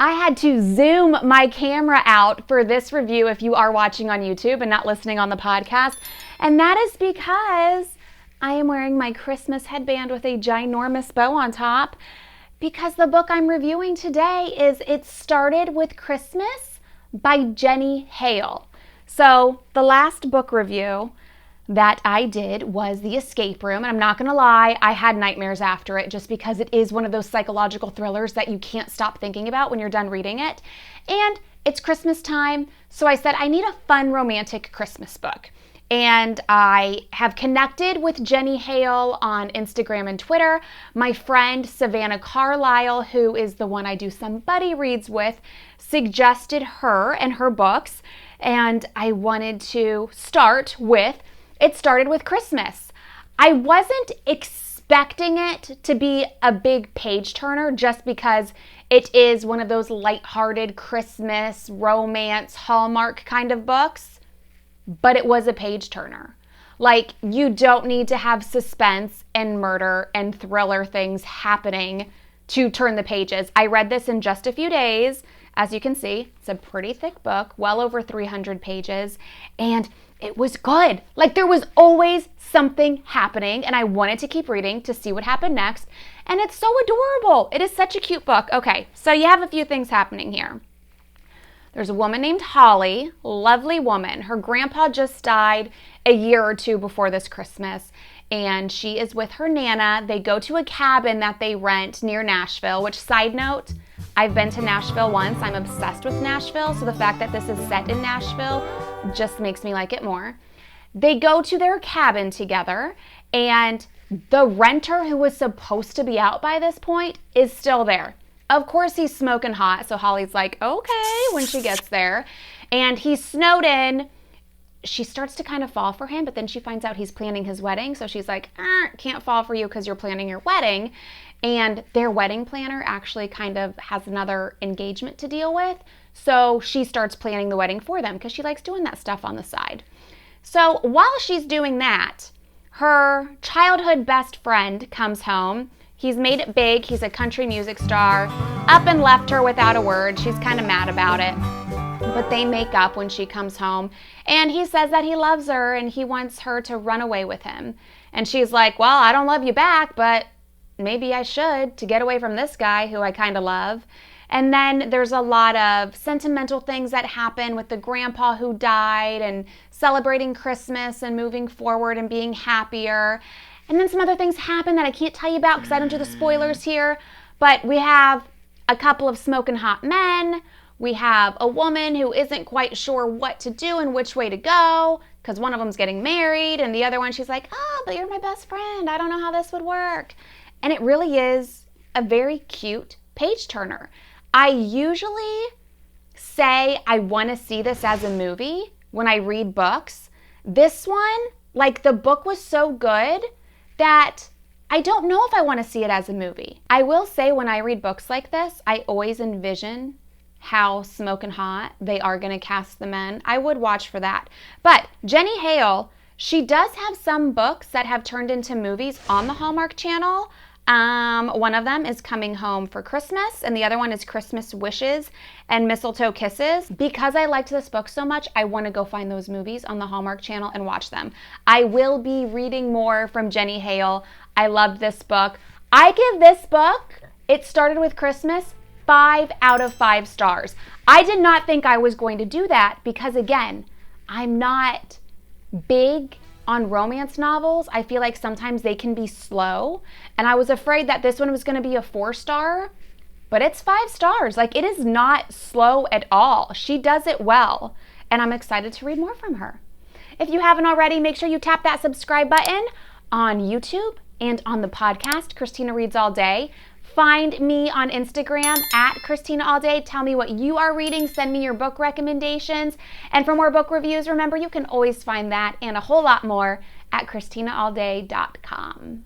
I had to zoom my camera out for this review if you are watching on YouTube and not listening on the podcast. And that is because I am wearing my Christmas headband with a ginormous bow on top, because the book I'm reviewing today is It Started with Christmas by Jenny Hale. So the last book review that I did was The Escape Room, and I'm not gonna lie, I had nightmares after it just because it is one of those psychological thrillers that you can't stop thinking about when you're done reading it. And it's Christmas time, so I said I need a fun romantic Christmas book. And I have connected with Jenny Hale on Instagram and Twitter. My friend Savannah Carlisle, who is the one I do some buddy reads with, suggested her and her books, and I wanted to start with It Started with Christmas. I wasn't expecting it to be a big page turner just because it is one of those lighthearted Christmas, romance, Hallmark kind of books, but it was a page turner. Like, you don't need to have suspense and murder and thriller things happening to turn the pages. I read this in just a few days. As you can see, it's a pretty thick book, well over 300 pages, and it was good. Like, there was always something happening, and I wanted to keep reading to see what happened next, and it's so adorable. It is such a cute book. Okay, so you have a few things happening here. There's a woman named Holly, lovely woman. Her grandpa just died a year or two before this Christmas, and she is with her Nana. They go to a cabin that they rent near Nashville, which, side note, I've been to Nashville once. I'm obsessed with Nashville, so the fact that this is set in Nashville just makes me like it more. They go to their cabin together, and the renter, who was supposed to be out by this point, is still there. Of course, he's smoking hot, so Holly's like, okay, when she gets there. And he's snowed in. She starts to kind of fall for him, but then she finds out he's planning his wedding, so she's like, can't fall for you because you're planning your wedding. And their wedding planner actually kind of has another engagement to deal with, so she starts planning the wedding for them because she likes doing that stuff on the side. So while she's doing that, her childhood best friend comes home. He's made it big. He's a country music star. Up and left her without a word. She's kind of mad about it. But they make up when she comes home. And he says that he loves her and he wants her to run away with him. And she's like, well, I don't love you back, but maybe I should to get away from this guy who I kind of love. And then there's a lot of sentimental things that happen with the grandpa who died and celebrating Christmas and moving forward and being happier. And then some other things happen that I can't tell you about because I don't do the spoilers here. But we have a couple of smoking hot men. We have a woman who isn't quite sure what to do and which way to go because one of them's getting married and the other one, she's like, oh, but you're my best friend. I don't know how this would work. And it really is a very cute page turner. I usually say I want to see this as a movie when I read books. This one, like, the book was so good that I don't know if I want to see it as a movie. I will say when I read books like this, I always envision how smoking hot they are going to cast the men. I would watch for that. But Jenny Hale, she does have some books that have turned into movies on the Hallmark Channel. One of them is Coming Home for Christmas, and the other one is Christmas Wishes and Mistletoe Kisses. Because I liked this book so much, I want to go find those movies on the Hallmark Channel and watch them. I will be reading more from Jenny Hale. I loved this book. I give this book, It Started with Christmas, 5 out of 5 stars. I did not think I was going to do that because, again, I'm not big on romance novels. I feel like sometimes they can be slow, and I was afraid that this one was going to be a 4-star, but it's 5 stars. Like, it is not slow at all. She does it well, and I'm excited to read more from her. If you haven't already, make sure you tap that subscribe button on YouTube and on the podcast, Christina Reads All Day. Find me on Instagram at Christina All Day. Tell me what you are reading. Send me your book recommendations. And for more book reviews, remember, you can always find that and a whole lot more at ChristinaAllDay.com.